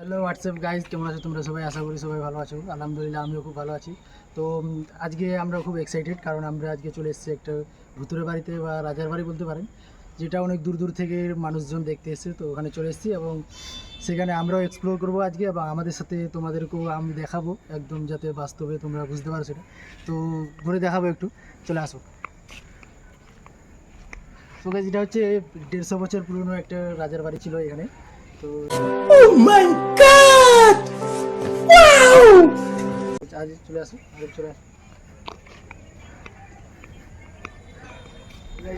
Hello WhatsApp guys, কেমন আছো তোমরা সবাই? আশা করি সবাই ভালো আছো। আলহামদুলিল্লাহ আমিও খুব ভালো আছি। তো আজকে আমরা খুব এক্সাইটেড, কারণ আমরা আজকে চলে এসেছি একটা ভূতুরে বাড়িতে বা রাজার বাড়ি বলতে পারেন, যেটা অনেক দূর দূর থেকে মানুষজন দেখতে এসেছে। তো ওখানে চলে এসেছি এবং সেখানে আমরাও এক্সপ্লোর করবো আজকে, এবং আমাদের সাথে তোমাদেরকেও আমি দেখাবো একদম, যাতে বাস্তবে তোমরা বুঝতে পারো সেটা। তো ঘুরে দেখাবো একটু, চলে আসো। তো গাইজ, এটা হচ্ছে 150 বছর পুরনো একটা রাজার বাড়ি ছিল এখানে। তো আজ চলে আসো, আজ চলে আসো।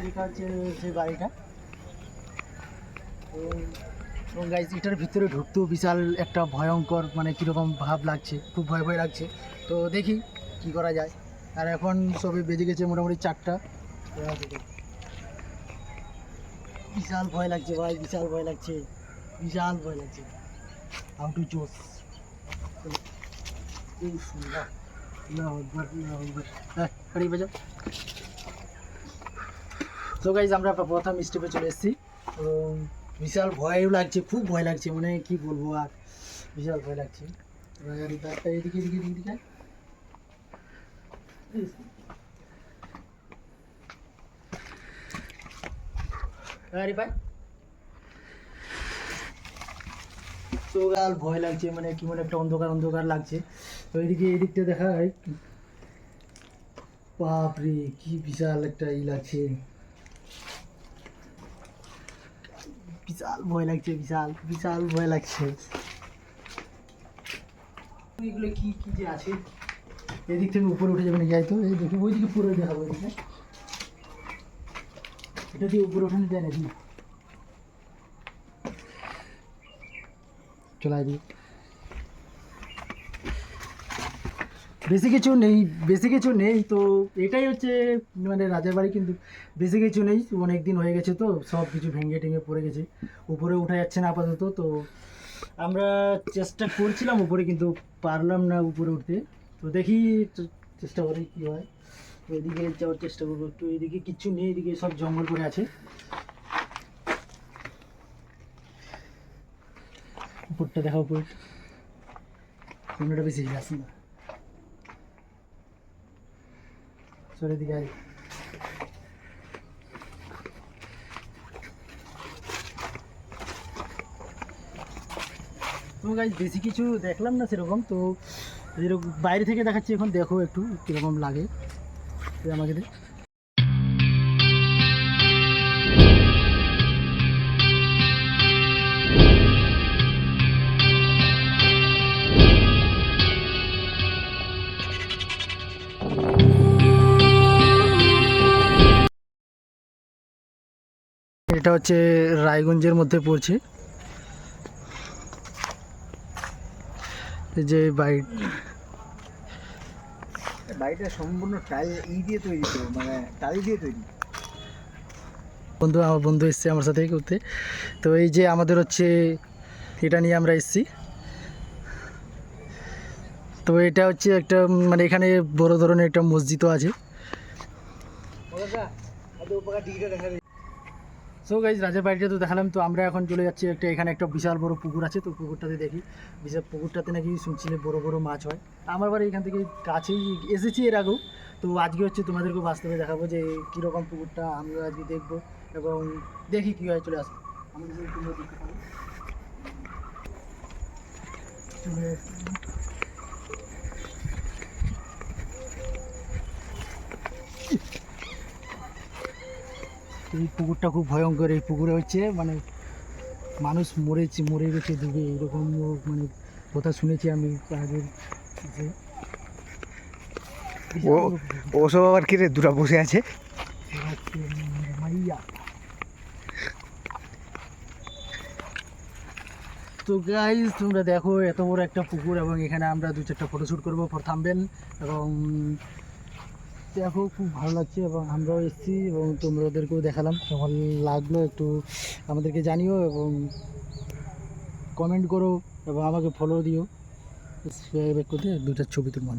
এটা হচ্ছে সেই বাড়িটা। এবং গাইজ, এটার ভিতরে ঢুকতেও বিশাল একটা ভয়ঙ্কর, মানে কীরকম ভাব লাগছে, খুব ভয় ভয় লাগছে। তো দেখি কি করা যায়। আর এখন সবে বেজে গেছে মোটামুটি 4টা। বিশাল ভয় লাগছে ভাই, বিশাল ভয় লাগছে, বিশাল ভয় লাগছে। হাউ টু চোস এই সুন্দর বাজাও। তো গাইজ, আমরা প্রথম স্টেপে চলে এসেছি। তো বিশাল ভয়ও লাগছে, খুব ভয় লাগছে, মানে কি বলবো আর, বিশাল ভয় লাগছে। এদিকে এদিকে এদিকে আরে ভাই, তো গাল ভয় লাগছে, মানে কি মনে একটা অন্ধকার অন্ধকার লাগছে। তো এদিকে এদিকটা দেখা হয়, বাপরে কি বিশাল একটা ই লাগছে, বিশাল ভয় লাগছে, বিশাল বিশাল ভয় লাগছে। এগুলো কি কি যে আছে, এদিক থেকে উপরে উঠে যাবে না, যাই তো এই দেখি ওইদিকে পুরো দেখাবো। এদিকে এটা দিয়ে উপরে ওঠানো যায় নাকি? চলে দিই। বেশি কিছু নেই, বেশি কিছু নেই। তো এটাই হচ্ছে মানে রাজার বাড়ি, কিন্তু বেশি কিছু নেই, অনেক দিন হয়ে গেছে, তো সব কিছু ভেঙে টেঙে পড়ে গেছে, উপরে উঠা যাচ্ছে না আপাতত। তো আমরা চেষ্টা করছিলাম উপরে, কিন্তু পারলাম না উপরে উঠতে। তো দেখি, চেষ্টা করি কী হয়। তো এদিকে যাওয়ার চেষ্টা করবো একটু। এদিকে কিচ্ছু নেই, এদিকে সব জঙ্গল করে আছে। উপরটা দেখা, উপর ক্যামেরাটা বেশি আসে না, চলে দিকে আয়। তো গাইজ, বেশি কিছু দেখলাম না সেরকম। তো যেরকম বাইরে থেকে দেখাচ্ছি, এখন দেখো একটু কীরকম লাগে আমাকে। এটা হচ্ছে রায়গঞ্জের মধ্যে পড়ছে, যে বাড়িটা সম্পূর্ণ টাইল দিয়ে তৈরি, তো মানে টালি দিয়ে তৈরি। আমার বন্ধু এসছে আমার সাথে করতে। তো এই যে আমাদের হচ্ছে এটা নিয়ে আমরা এসছি। তো এটা হচ্ছে একটা, মানে এখানে বড় ধরনের একটা মসজিদও আছে। সো গাইজ, রাজার বাড়িটা তো দেখালাম। তো আমরা এখন চলে যাচ্ছি একটা, এখানে একটা বিশাল বড় পুকুর আছে। তো পুকুরটাতে দেখি, বিশাল পুকুরটাতে নাকি শুনছিলে বড় বড় মাছ হয়। আমার বাড়ি এখান থেকে কাছেই, এসেছি এর আগেও। তো আজকে হচ্ছে তোমাদেরকেও বাস্তবে দেখাবো যে কীরকম পুকুরটা, আমরা আজকে দেখবো এবং দেখি কী হয়। চলে আসবো আমাদের চলে এই পুকুরটা খুব ভয়ঙ্কর। এই পুকুরে হচ্ছে মানে মানুষ মরে গেছে ডুবে, এরকম মানে কথা শুনেছি আমি আগের। ওসব আবার কি রে, দুটা বসে আছে। তো গাইজ, তোমরা দেখো এত বড় একটা পুকুর, এবং এখানে আমরা 2-4টা ফটোশ্যুট করবো ফর থাম্বনেল। এবং দেখো খুব ভালো লাগছে, এবং আমরাও এসেছি এবং তোমাদেরকেও দেখালাম। কেমন লাগলো একটু আমাদেরকে জানিও, এবং কমেন্ট করো, এবং আমাকে ফলো দিও। সাবস্ক্রাইব করতে 2টা ছবি তুলবো।